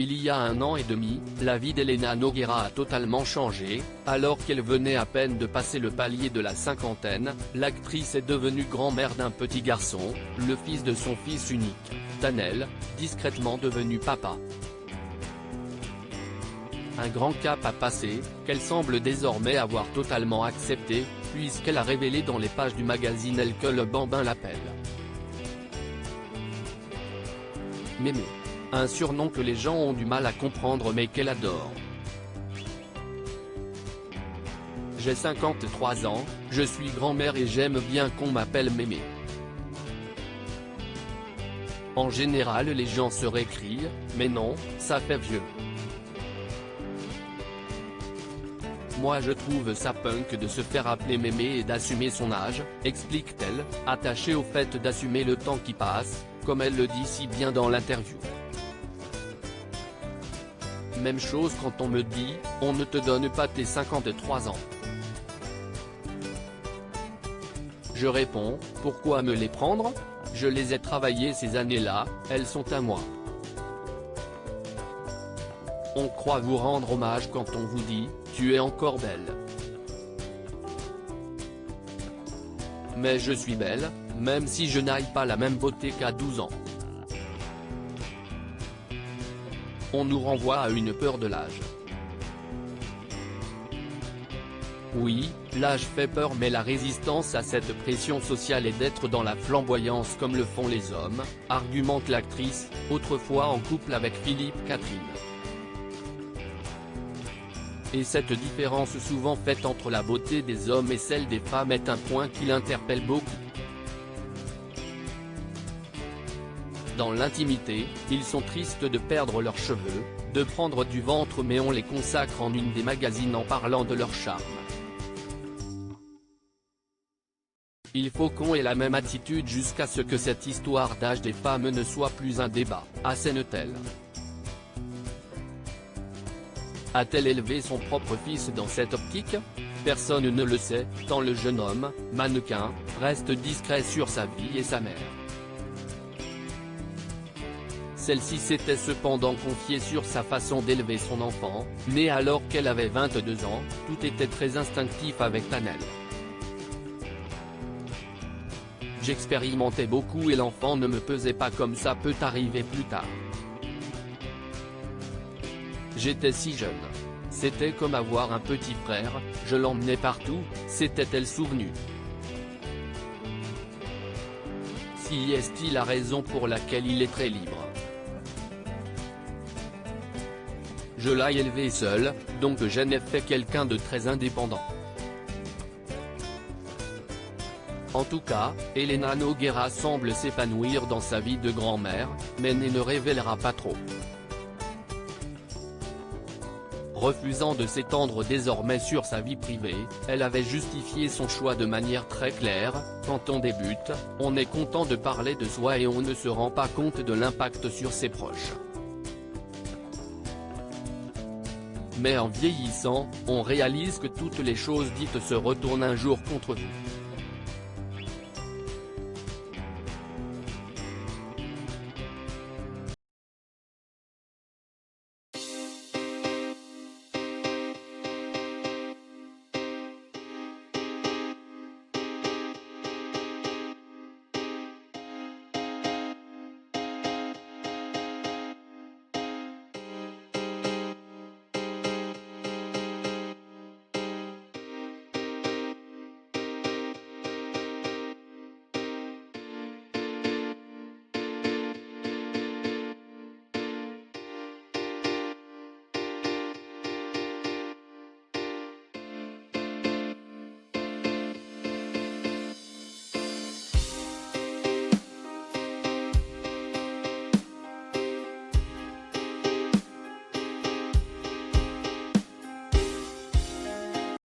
Il y a 1 an et demi, la vie d'Elena Nogueira a totalement changé. Alors qu'elle venait à peine de passer le palier de la cinquantaine, l'actrice est devenue grand-mère d'un petit garçon, le fils de son fils unique, Tanel, discrètement devenu papa. Un grand cap à passer, qu'elle semble désormais avoir totalement accepté, puisqu'elle a révélé dans les pages du magazine Elle que le bambin l'appelle Mémé. Un surnom que les gens ont du mal à comprendre mais qu'elle adore. J'ai 53 ans, je suis grand-mère et j'aime bien qu'on m'appelle Mémé. En général les gens se récrient, mais non, ça fait vieux. Moi je trouve ça punk de se faire appeler Mémé et d'assumer son âge, explique-t-elle, attachée au fait d'assumer le temps qui passe, comme elle le dit si bien dans l'interview. Même chose quand on me dit, on ne te donne pas tes 53 ans. Je réponds, pourquoi me les prendre? Je les ai travaillées ces années-là, elles sont à moi. On croit vous rendre hommage quand on vous dit, tu es encore belle. Mais je suis belle, même si je n'aille pas la même beauté qu'à 12 ans. On nous renvoie à une peur de l'âge. Oui, l'âge fait peur mais la résistance à cette pression sociale est d'être dans la flamboyance comme le font les hommes, argumente l'actrice, autrefois en couple avec Philippe Catherine. Et cette différence souvent faite entre la beauté des hommes et celle des femmes est un point qui l'interpelle beaucoup. Dans l'intimité, ils sont tristes de perdre leurs cheveux, de prendre du ventre mais on les consacre en une des magazines en parlant de leur charme. Il faut qu'on ait la même attitude jusqu'à ce que cette histoire d'âge des femmes ne soit plus un débat, assène-t-elle. A-t-elle élevé son propre fils dans cette optique? Personne ne le sait, tant le jeune homme, mannequin, reste discret sur sa vie et sa mère. Celle-ci s'était cependant confiée sur sa façon d'élever son enfant, né alors qu'elle avait 22 ans, tout était très instinctif avec Tanel. J'expérimentais beaucoup et l'enfant ne me pesait pas comme ça peut arriver plus tard. J'étais si jeune. C'était comme avoir un petit frère, je l'emmenais partout, s'était-elle souvenue. Si est-il la raison pour laquelle il est très libre. Je l'ai élevé seul, donc j'en ai fait quelqu'un de très indépendant. En tout cas, Elena Nogueira semble s'épanouir dans sa vie de grand-mère, mais ne révélera pas trop. Refusant de s'étendre désormais sur sa vie privée, elle avait justifié son choix de manière très claire, quand on débute, on est content de parler de soi et on ne se rend pas compte de l'impact sur ses proches. Mais en vieillissant, on réalise que toutes les choses dites se retournent un jour contre vous.